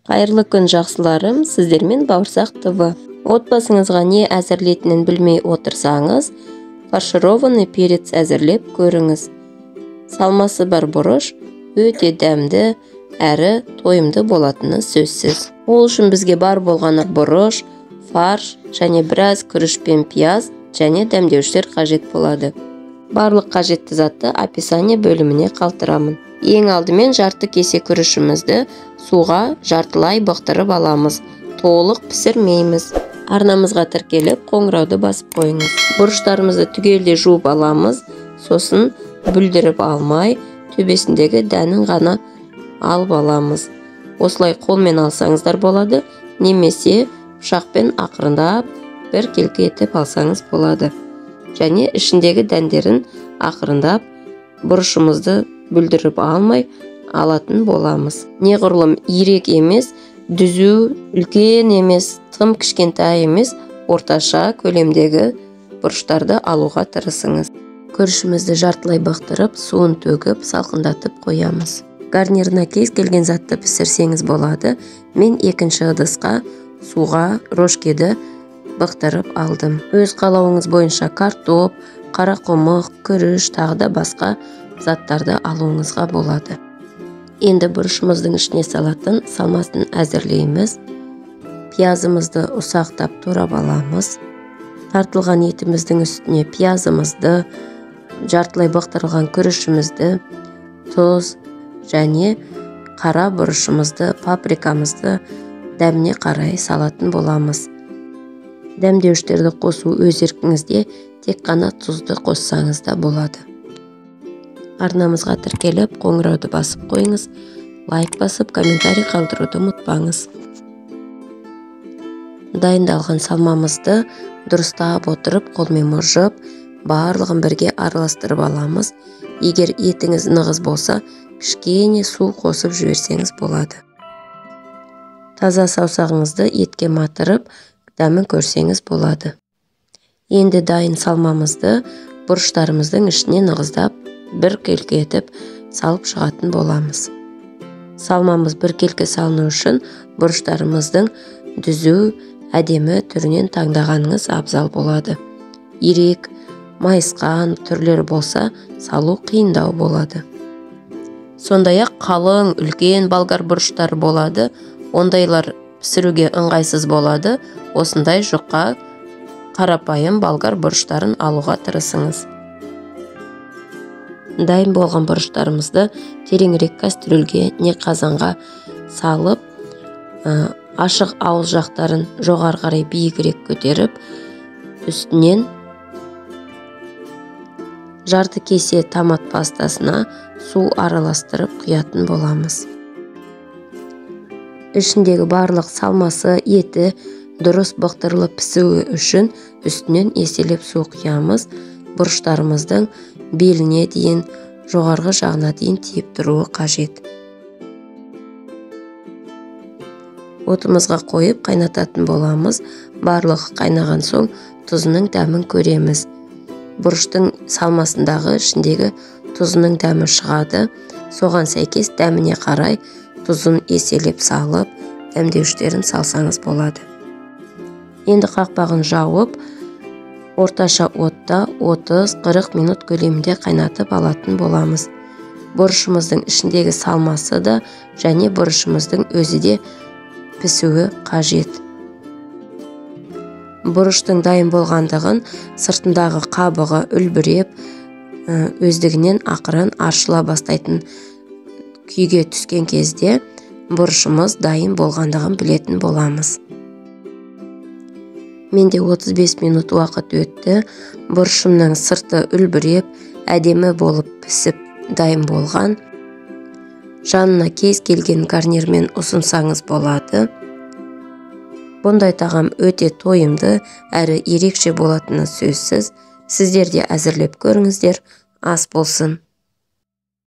Қайырлы күн жақсыларым, сіздермен Бауырсақ ТВ. Отбасыңызға не әзірлейтінін білмей отырсаңыз, фаршированный перец әзірлеп көріңіз. Салмасы бар бұрыш өте дәмді әрі тойымды болатыны сөзсіз. Ол үшін бізге бар болғаны бұрыш, фарш және біраз күріш пен пияз және дәмдеушілер қажет болады. Барлық қажетті затты описание бөліміне қалдырамын. Ең алдымен жарты кесе күрішімізді суға жартылай бұқтырып аламыз. Толық пісірмейміз. Арнамызға тіркеліп, қоңырауды басып қойыңыз. Бұрыштарымызды түгелдей жуып аламыз. Сосын бүлдіріп алмай, төбесіндегі дәнін ғана алып аламыз. Осылай қолмен алсаңыздар болады, немесе пышақпен ақырындап бір келке етіп алсаңыз болады. Және ішіндегі дәндерін ақырындап бұрышымызды бүлдіріп алмай алатын боламыз. Неғұрлым ирек емес, дүзу, үлкен емес, тым кішкентай емес, орташа көлемдегі бұрыштарды алуға тырысыңыз. Күрішімізді жартылай бұқтырып, суын төгіп, салқындатып қоямыз. Гарнирына кез келген затты пісірсеңіз болады. Мен екінші ыдысқа суға рошкеді бұқтырып алдым. Өз қалауыңыз бойынша картоп, қарақұмық, күріш, тағы да басқа заттарды алуыңызға болады. Енді бұрышымыздың ішіне салатын салмасын әзірлейміз. Пиязымызды ұсақтап турап аламыз. Тартылған етіміздің үстіне пиязымызды, жартылай бұқтырылған күрішімізді, тұз және қара бұрышымызды, паприкамызды дәміне қарай салатын боламыз. Дәмдеуштерді қосу өз еркіңізде, тек қана тұзды қоссаңыз да болады. Арнамызға тіркеліп, қоңырауды басып қойыңыз, лайк басып, комментарий қалдыруды ұмытпаңыз. Дайындалған салмамызды дұрыстап отырып, қолмен мұжып, барлығын бірге араластырып аламыз. Егер етіңіз нығыз болса, кішкене су қосып жіберсеңіз болады. Таза саусағыңызды етке матырып, дәмін көрсеңіз болады. Енді дайын салмамызды бұрыштарымыздың ішіне нығыздап, бір келке етіп салып шығатын боламыз. Салмамыз бір келке салыну үшін бұрыштарымыздың дүзу, әдемі түрінен таңдағаныңыз абзал болады. Ирек, майысқан түрлері болса, салу қиындау болады. Сондай-ақ қалың, үлкен болгар бұрыштары болады. Ондайлар пісіруге ыңғайсыз болады. Осындай жұқа қарапайым болгар бұрыштарын алуға тырысыңыз. Дайын болған бұрыштарымызды тереңірек кастрюльге не қазанға салып, ашық ауыз жақтарын жоғары қарай биігірек көтеріп, үстінен жарты кесе томат пастасына су араластырып құятын боламыз. Ішіндегі барлық салмасы, еті дұрыс бұқтырылып пісуі үшін үстінен еселеп су құямыз. Бұрыштарымыздың беліне дейін, жоғарғы жағына дейін тиіп тұруы қажет. Отымызға қойып қайнататын боламыз. Барлығы қайнаған соң тұзының дәмін көреміз. Бұрыштың салмасындағы ішіндегі тұзының дәмі шығады. Соған сәйкес дәміне қарай тұзын еселеп салып, дәмдеуштерін салсаңыз болады. Енді қақпағын жауып, орташа отта 30-40 минут көлемінде қайнатып алатын боламыз. Бұрышымыздың ішіндегі салмасы да және бұрышымыздың өзі де пісуі қажет. Бұрыштың дайын болғандығын сыртындағы қабығы үлбіреп, өздігінен ақырын ашыла бастайтын күйге түскен кезде бұрышымыз дайын болғандығын білетін боламыз. Менде 35 минут уақыт өтті. Бұрышымның сырты үлбіреп, әдемі болып пісіп дайын болған. Жанына кез келген гарнирмен ұсынсаңыз болады. Бұндай тағам өте тойымды әрі ерекше болатыны сөзсіз. Сіздер де әзірлеп көріңіздер. Ас болсын.